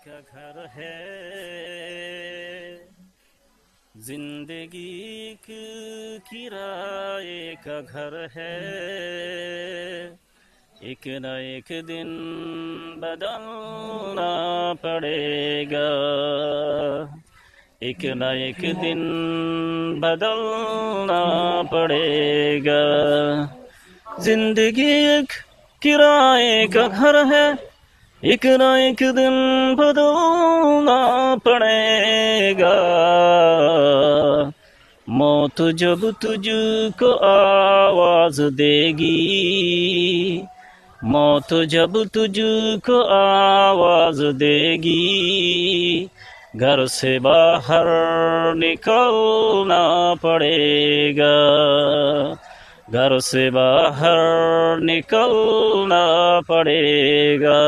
کا گھر ہے زندگی ایک کرائے کا گھر ہے ایک نہ ایک دن بدلنا پڑے گا ایک نہ ایک دن بدلنا پڑے گا زندگی ایک کرائے کا گھر ہے ایک نہ ایک دن بدلنا پڑے گا موت جب تجھ کو آواز دے گی موت جب تجھ کو آواز دے گی گھر سے باہر نکلنا پڑے گا گھر سے باہر نکلنا پڑے گا